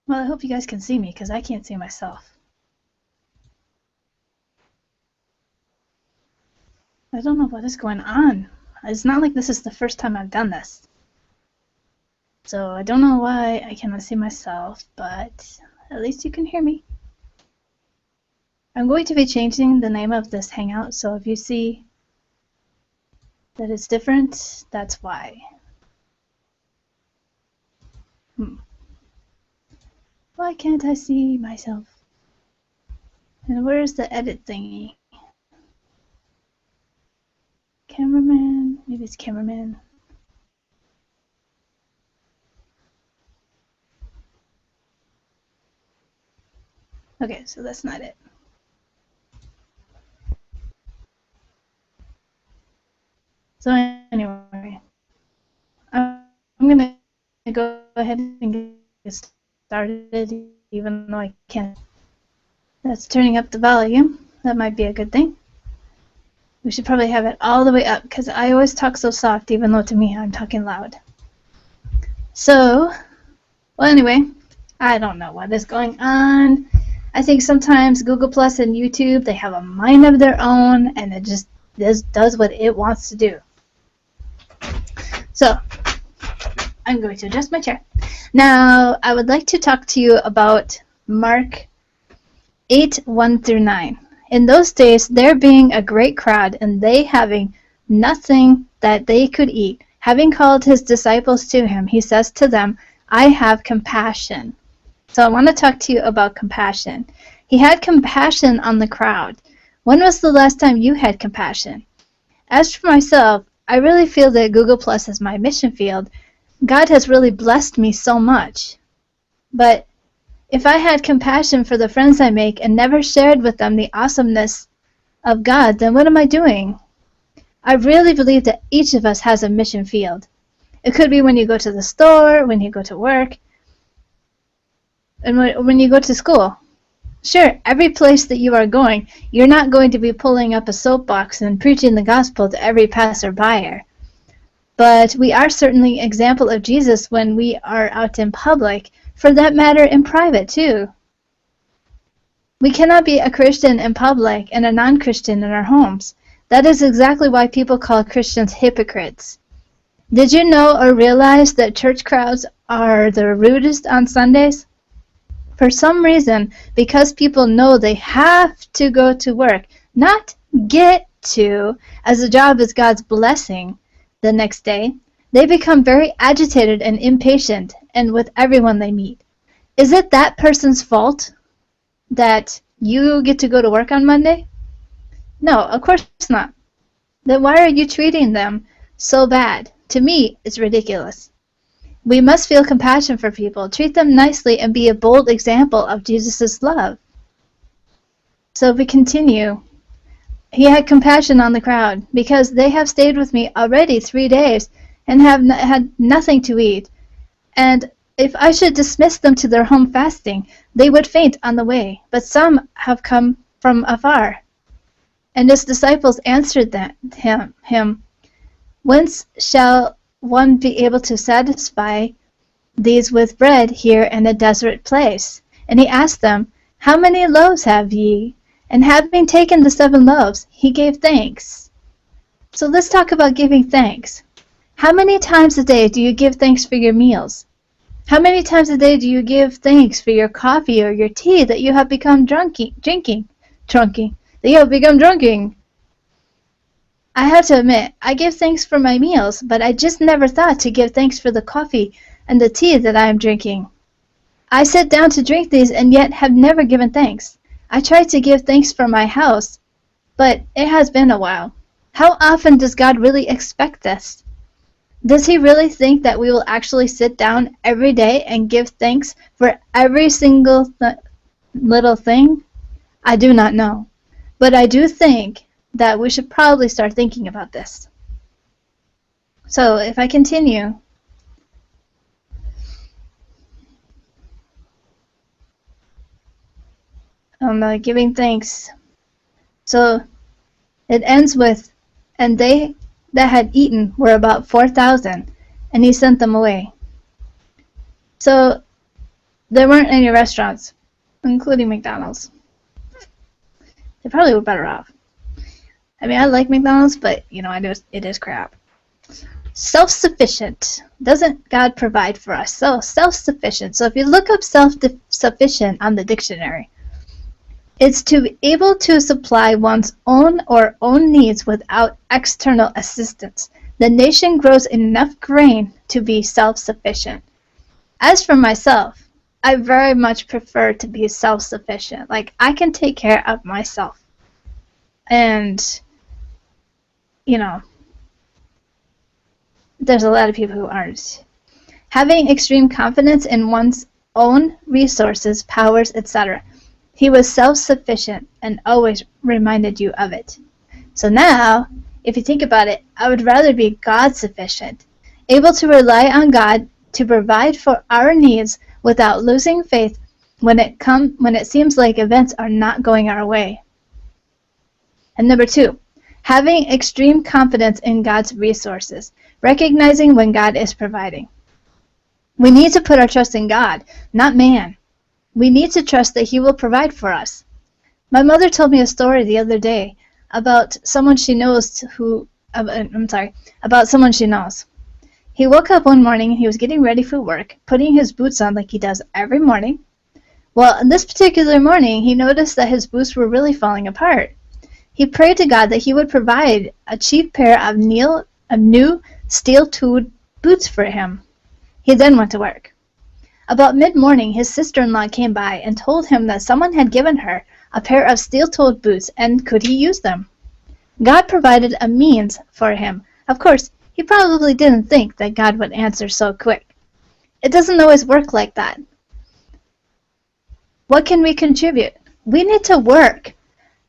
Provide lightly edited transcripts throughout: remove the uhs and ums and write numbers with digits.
Well, I hope you guys can see me because I can't see myself. I don't know what is going on. It's not like this is the first time I've done this. So I don't know why I cannot see myself, but at least you can hear me. I'm going to be changing the name of this Hangout, so if you see that it's different, that's why. Why can't I see myself? And where's the edit thingy? Cameraman? Maybe it's cameraman. Okay, so that's not it. So anyway, I'm going to go ahead and get started even though I can't. That's turning up the volume. That might be a good thing. We should probably have it all the way up because I always talk so soft even though to me I'm talking loud. So, well anyway, I don't know what is going on. I think sometimes Google Plus and YouTube, they have a mind of their own and it just does what it wants to do. So, I'm going to adjust my chair. Now, I would like to talk to you about Mark 8:1-9. In those days, there being a great crowd, and they having nothing that they could eat, having called his disciples to him, he says to them, I have compassion. So I want to talk to you about compassion. He had compassion on the crowd. When was the last time you had compassion? As for myself, I really feel that Google Plus is my mission field. God has really blessed me so much. But if I had compassion for the friends I make and never shared with them the awesomeness of God, then what am I doing? I really believe that each of us has a mission field. It could be when you go to the store, when you go to work, and when you go to school. Sure, every place that you are going, you're not going to be pulling up a soapbox and preaching the gospel to every passerby. But we are certainly an example of Jesus when we are out in public, for that matter in private too. We cannot be a Christian in public and a non-Christian in our homes. That is exactly why people call Christians hypocrites. Did you know or realize that church crowds are the rudest on Sundays? For some reason, because people know they have to go to work, not get to, as the job is God's blessing, the next day, they become very agitated and impatient, and with everyone they meet. Is it that person's fault that you get to go to work on Monday? No, of course not. Then why are you treating them so bad? To me, it's ridiculous. We must feel compassion for people, treat them nicely, and be a bold example of Jesus' love. So we continue. He had compassion on the crowd, because they have stayed with me already 3 days and have had nothing to eat. And if I should dismiss them to their home fasting, they would faint on the way. But some have come from afar. And his disciples answered him, Whence shall one be able to satisfy these with bread here in a desert place? And he asked them, How many loaves have ye? And having taken the 7 loaves, he gave thanks. So let's talk about giving thanks. How many times a day do you give thanks for your meals? How many times a day do you give thanks for your coffee or your tea that you have become drinking? I have to admit, I give thanks for my meals, but I just never thought to give thanks for the coffee and the tea that I am drinking. I sit down to drink these and yet have never given thanks. I try to give thanks for my house, but it has been a while. How often does God really expect this? Does he really think that we will actually sit down every day and give thanks for every single little thing? I do not know, but I do think that we should probably start thinking about this. So if I continue, giving thanks. So it ends with, and they that had eaten were about 4,000, and he sent them away. So there weren't any restaurants, including McDonald's. They probably were better off. I mean, I like McDonald's, but, you know, it is crap. Self-sufficient. Doesn't God provide for us? So, self-sufficient. So if you look up self-sufficient on the dictionary, it's to be able to supply one's own or own needs without external assistance. The nation grows enough grain to be self-sufficient. As for myself, I very much prefer to be self-sufficient. Like, I can take care of myself. And, you know, there's a lot of people who aren't. Having extreme confidence in one's own resources, powers, etc. He was self-sufficient and always reminded you of it. So now, if you think about it, I would rather be God-sufficient, able to rely on God to provide for our needs without losing faith when it seems like events are not going our way. And number 2, having extreme confidence in God's resources, recognizing when God is providing. We need to put our trust in God, not man. We need to trust that He will provide for us. My mother told me a story the other day about someone she knows about someone she knows. He woke up one morning and he was getting ready for work, putting his boots on like he does every morning. Well, this particular morning, he noticed that his boots were really falling apart. He prayed to God that He would provide a cheap pair of new steel-toed boots for him. He then went to work. About mid-morning, his sister-in-law came by and told him that someone had given her a pair of steel-toed boots and could he use them. God provided a means for him. Of course, he probably didn't think that God would answer so quick. It doesn't always work like that. What can we contribute? We need to work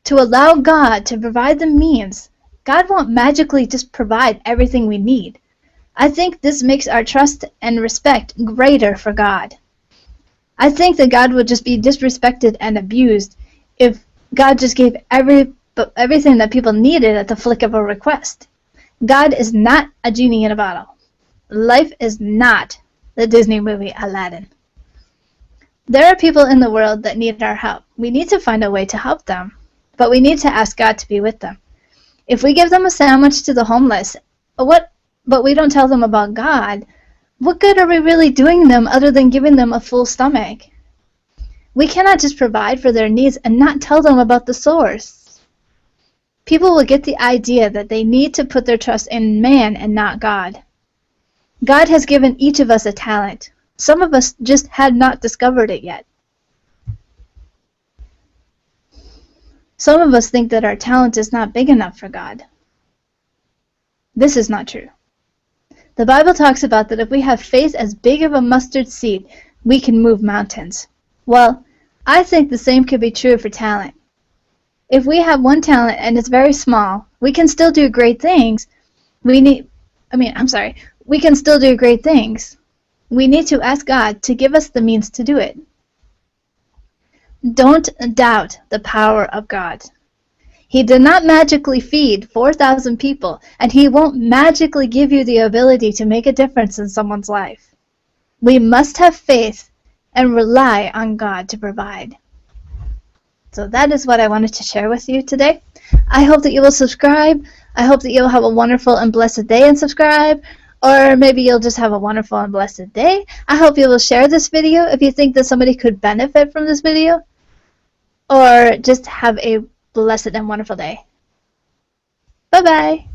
to allow God to provide the means. God won't magically just provide everything we need. I think this makes our trust and respect greater for God. I think that God would just be disrespected and abused if God just gave everything that people needed at the flick of a request. God is not a genie in a bottle. Life is not the Disney movie Aladdin. There are people in the world that need our help. We need to find a way to help them, but we need to ask God to be with them. If we give them a sandwich to the homeless, but we don't tell them about God, what good are we really doing them other than giving them a full stomach? We cannot just provide for their needs and not tell them about the source. People will get the idea that they need to put their trust in man and not God. God has given each of us a talent. Some of us just had not discovered it yet. Some of us think that our talent is not big enough for God. This is not true. The Bible talks about that if we have faith as big of a mustard seed, we can move mountains. Well, I think the same could be true for talent. If we have one talent and it's very small, we can still do great things. We can still do great things. We need to ask God to give us the means to do it. Don't doubt the power of God. He did not magically feed 4,000 people, and He won't magically give you the ability to make a difference in someone's life. We must have faith and rely on God to provide. So that is what I wanted to share with you today. I hope that you will subscribe. I hope that you'll have a wonderful and blessed day and subscribe. Or maybe you'll just have a wonderful and blessed day. I hope you will share this video if you think that somebody could benefit from this video. Or just have a blessed and wonderful day. Bye-bye.